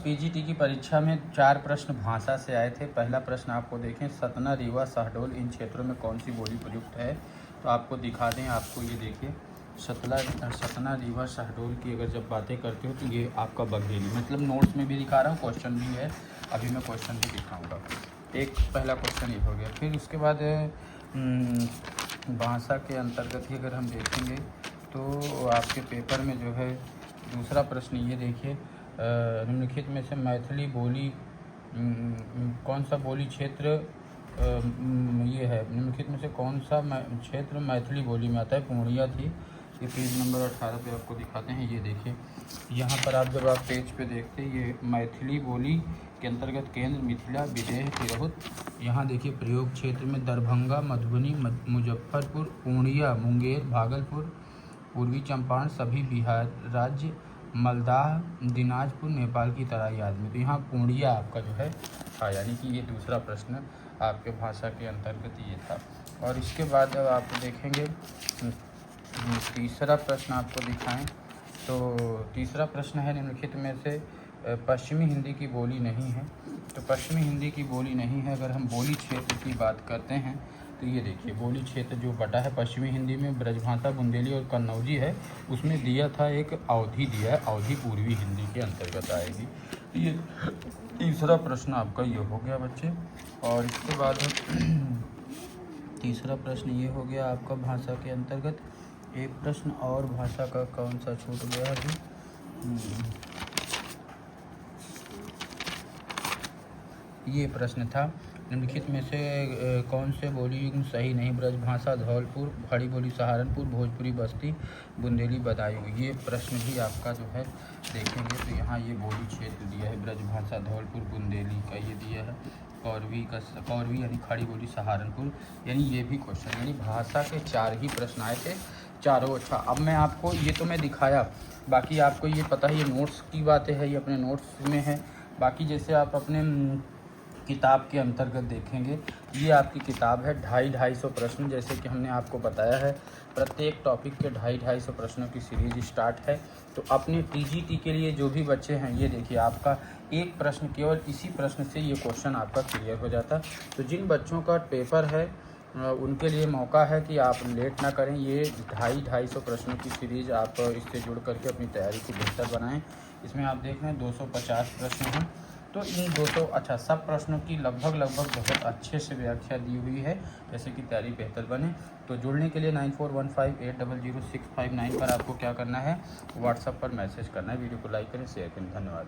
PGT की परीक्षा में 4 प्रश्न भाषा से आए थे। पहला प्रश्न आपको देखें, सतना, रीवा, शहडोल इन क्षेत्रों में कौन सी बोली प्रयुक्त है। तो आपको दिखा दें, आपको ये देखिए सतना, रीवा, शहडोल की अगर जब बातें करते हो तो ये आपका बघेली, मतलब नोट्स में भी दिखा रहा हूँ, क्वेश्चन भी है, अभी मैं क्वेश्चन भी दिखाऊँगा। एक पहला क्वेश्चन ये हो गया। फिर उसके बाद भाषा के अंतर्गत ही अगर हम देखेंगे तो आपके पेपर में जो है दूसरा प्रश्न ये देखिए, निम्नलिखित में से मैथिली बोली कौन सा बोली क्षेत्र ये है, निम्नलिखित में से कौन सा क्षेत्र मैथिली बोली में आता है। पूर्णिया थी। ये पेज नंबर 18 पे आपको दिखाते हैं। ये देखिए यहाँ पर आप जब आप पेज पे देखते हैं, ये मैथिली बोली के अंतर्गत केंद्र मिथिला, विदेह, तिरहुत। यहाँ देखिए प्रयोग क्षेत्र में दरभंगा, मधुबनी, मुजफ्फरपुर, पूर्णिया, मुंगेर, भागलपुर, पूर्वी चंपारण सभी बिहार राज्य, मालदाह, दिनाजपुर नेपाल की तराई आदमी। तो यहाँ पूर्णिया आपका जो है था, यानी कि ये दूसरा प्रश्न आपके भाषा के अंतर्गत ये था। और इसके बाद आप देखेंगे तीसरा प्रश्न आपको दिखाएं तो तीसरा प्रश्न है, निम्नलिखित में से पश्चिमी हिंदी की बोली नहीं है। तो पश्चिमी हिंदी की बोली नहीं है, अगर हम बोली क्षेत्र की बात करते हैं तो ये देखिए बोली क्षेत्र जो बटा है पश्चिमी हिंदी में ब्रजभाषा, बुंदेली और कन्नौजी है, उसमें दिया था एक अवधी दिया है, अवधी पूर्वी हिंदी के अंतर्गत आएगी। ये तीसरा प्रश्न आपका ये हो गया बच्चे। और इसके बाद तीसरा प्रश्न ये हो गया आपका भाषा के अंतर्गत। एक प्रश्न और भाषा का कौन सा छूट गया अभी, ये प्रश्न था, निम्नलिखित में से कौन से बोली सही नहीं। ब्रजभाषा धौलपुर, खड़ी बोली सहारनपुर, भोजपुरी बस्ती, बुंदेली बदायूं। ये प्रश्न भी आपका जो है देखेंगे तो यहाँ ये बोली क्षेत्र दिया है, ब्रजभाषा धौलपुर, बुंदेली का ये दिया है, कौरवी यानी खड़ी बोली सहारनपुर, यानी ये भी क्वेश्चन, यानी भाषा के 4 ही प्रश्न आए थे, चारों। अच्छा, अब मैं आपको ये तो मैं दिखाया, बाकी आपको ये पता है ये नोट्स की बातें है, ये अपने नोट्स में है। बाकी जैसे आप अपने किताब के अंतर्गत देखेंगे, ये आपकी किताब है 250 प्रश्न, जैसे कि हमने आपको बताया है प्रत्येक टॉपिक के 250 प्रश्नों की सीरीज स्टार्ट है। तो अपने टीजीटी के लिए जो भी बच्चे हैं, ये देखिए आपका एक प्रश्न, केवल इसी प्रश्न से ये क्वेश्चन आपका क्लियर हो जाता। तो जिन बच्चों का पेपर है उनके लिए मौका है कि आप लेट ना करें, ये 250 प्रश्नों की सीरीज़ आप इससे जुड़ करके अपनी तैयारी को बेहतर बनाएं। इसमें आप देख रहे हैं 250 प्रश्न हैं, तो इन 200 सब प्रश्नों की लगभग बहुत अच्छे से व्याख्या दी हुई है, जैसे कि तैयारी बेहतर बने। तो जुड़ने के लिए 9415800659 पर आपको क्या करना है, व्हाट्सएप पर मैसेज करना है। वीडियो को लाइक करें, शेयर करें। धन्यवाद।